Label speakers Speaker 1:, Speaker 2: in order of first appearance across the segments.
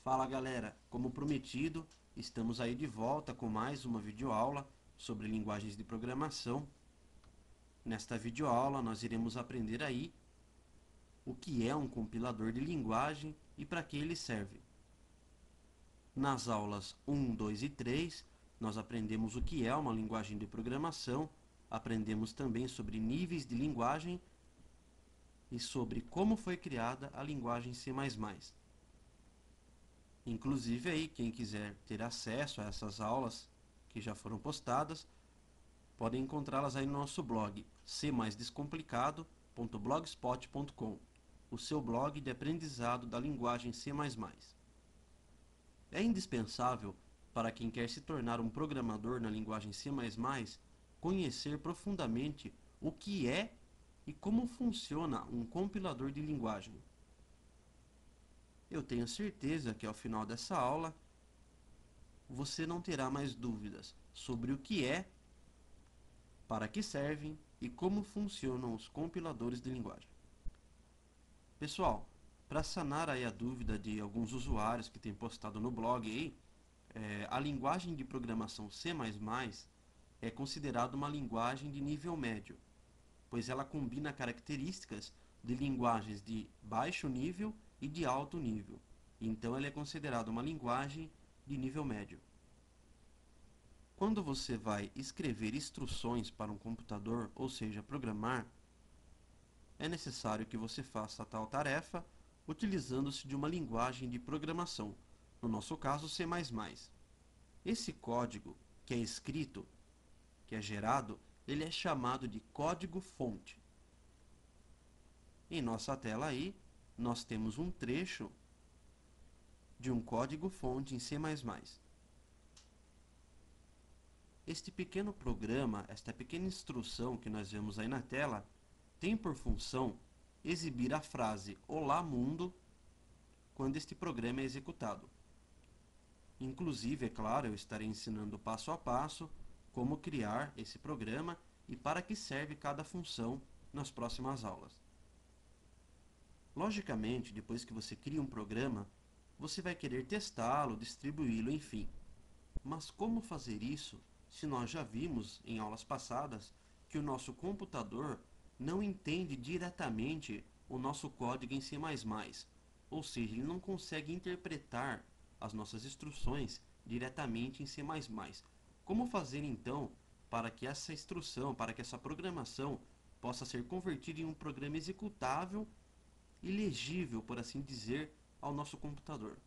Speaker 1: Fala galera, como prometido, estamos aí de volta com mais uma videoaula sobre linguagens de programação. Nesta videoaula nós iremos aprender aí o que é um compilador de linguagem e para que ele serve. Nas aulas 1, 2 e 3, nós aprendemos o que é uma linguagem de programação, aprendemos também sobre níveis de linguagem e sobre como foi criada a linguagem C++. Inclusive aí, quem quiser ter acesso a essas aulas que já foram postadas, podem encontrá-las aí no nosso blog cmaisdescomplicado.blogspot.com, o seu blog de aprendizado da linguagem C++. É indispensável para quem quer se tornar um programador na linguagem C++ conhecer profundamente o que é e como funciona um compilador de linguagem. Eu tenho certeza que ao final dessa aula você não terá mais dúvidas sobre o que é, para que servem e como funcionam os compiladores de linguagem. Pessoal, para sanar aí a dúvida de alguns usuários que têm postado no blog aí, a linguagem de programação C++ é considerada uma linguagem de nível médio, pois ela combina características de linguagens de baixo nível e de alto nível. Então ela é considerada uma linguagem de nível médio. Quando você vai escrever instruções para um computador, ou seja, programar, é necessário que você faça a tal tarefa utilizando-se de uma linguagem de programação, no nosso caso C++. Esse código que é escrito, que é gerado, ele é chamado de código-fonte. Em nossa tela aí, nós temos um trecho de um código-fonte em C++. Este pequeno programa, esta pequena instrução que nós vemos aí na tela, tem por função exibir a frase Olá Mundo quando este programa é executado. Inclusive, é claro, eu estarei ensinando passo a passo como criar esse programa e para que serve cada função nas próximas aulas. Logicamente, depois que você cria um programa, você vai querer testá-lo, distribuí-lo, enfim. Mas como fazer isso se nós já vimos em aulas passadas que o nosso computador não entende diretamente o nosso código em C++, ou seja, ele não consegue interpretar as nossas instruções diretamente em C++. Como fazer então para que essa instrução, para que essa programação possa ser convertida em um programa executável e legível, por assim dizer, ao nosso computador?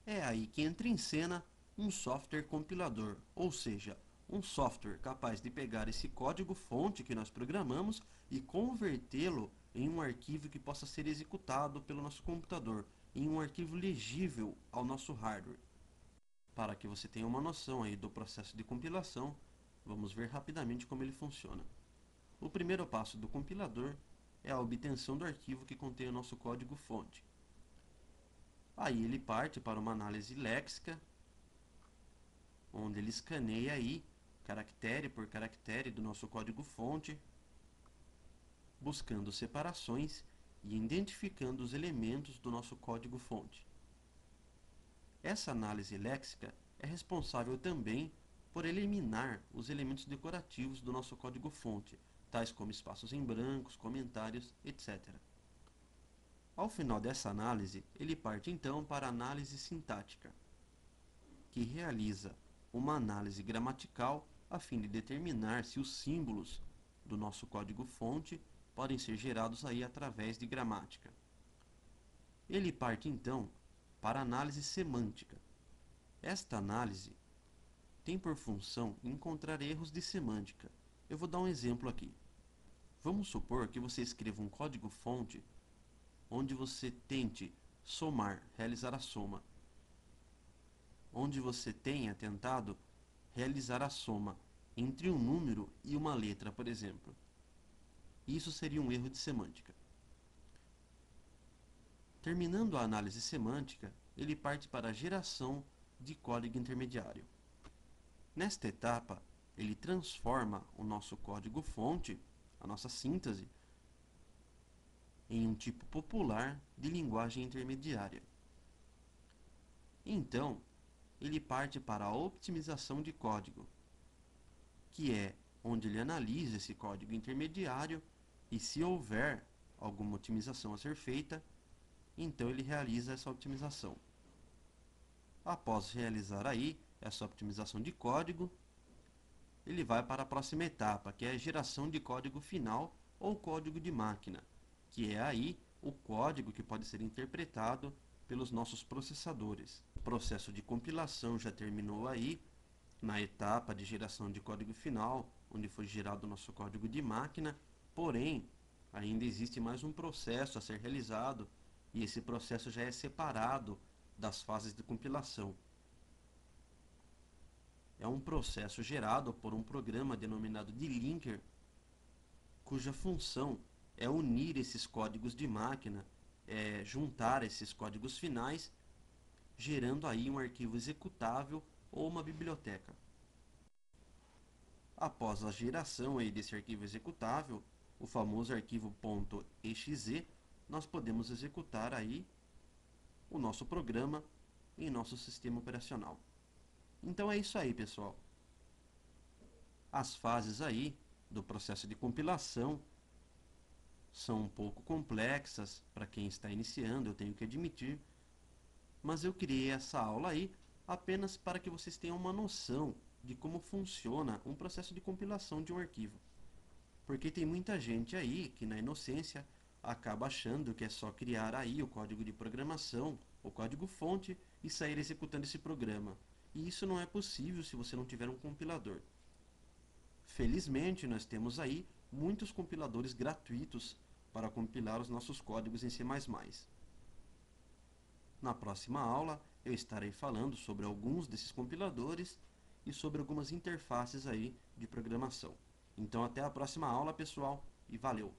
Speaker 1: É aí que entra em cena um software compilador, ou seja, um software capaz de pegar esse código-fonte que nós programamos e convertê-lo em um arquivo que possa ser executado pelo nosso computador, em um arquivo legível ao nosso hardware. Para que você tenha uma noção aí do processo de compilação, vamos ver rapidamente como ele funciona. O primeiro passo do compilador é a obtenção do arquivo que contém o nosso código-fonte. Aí ele parte para uma análise léxica, onde ele escaneia aí, caractere por caractere do nosso código-fonte, buscando separações e identificando os elementos do nosso código-fonte. Essa análise léxica é responsável também por eliminar os elementos decorativos do nosso código-fonte, tais como espaços em brancos, comentários, etc. Ao final dessa análise, ele parte então para a análise sintática, que realiza uma análise gramatical a fim de determinar se os símbolos do nosso código-fonte podem ser gerados aí através de gramática. Ele parte então para a análise semântica. Esta análise tem por função encontrar erros de semântica. Eu vou dar um exemplo aqui. Vamos supor que você escreva um código-fonte onde você tente somar, realizar a soma, onde você tenha tentado realizar a soma entre um número e uma letra, por exemplo. Isso seria um erro de semântica. Terminando a análise semântica, ele parte para a geração de código intermediário. Nesta etapa, ele transforma o nosso código-fonte, a nossa síntese, em um tipo popular de linguagem intermediária. Então, ele parte para a otimização de código, que é onde ele analisa esse código intermediário e, se houver alguma otimização a ser feita, então ele realiza essa otimização. Após realizar aí essa otimização de código, ele vai para a próxima etapa, que é a geração de código final ou código de máquina, que é aí o código que pode ser interpretado pelos nossos processadores. O processo de compilação já terminou aí na etapa de geração de código final, onde foi gerado o nosso código de máquina, porém, ainda existe mais um processo a ser realizado, e esse processo já é separado das fases de compilação. É um processo gerado por um programa denominado de linker, cuja função é unir esses códigos de máquina, juntar esses códigos finais, gerando aí um arquivo executável ou uma biblioteca. Após a geração aí desse arquivo executável, o famoso arquivo .exe, nós podemos executar aí o nosso programa em nosso sistema operacional. Então é isso aí, pessoal. As fases aí do processo de compilação são um pouco complexas para quem está iniciando, eu tenho que admitir, mas eu criei essa aula aí apenas para que vocês tenham uma noção de como funciona um processo de compilação de um arquivo. Porque tem muita gente aí que, na inocência, acaba achando que é só criar aí o código de programação, o código-fonte, e sair executando esse programa. E isso não é possível se você não tiver um compilador. Felizmente, nós temos aí muitos compiladores gratuitos para compilar os nossos códigos em C++. Na próxima aula, eu estarei falando sobre alguns desses compiladores e sobre algumas interfaces aí de programação. Então, até a próxima aula, pessoal, e valeu!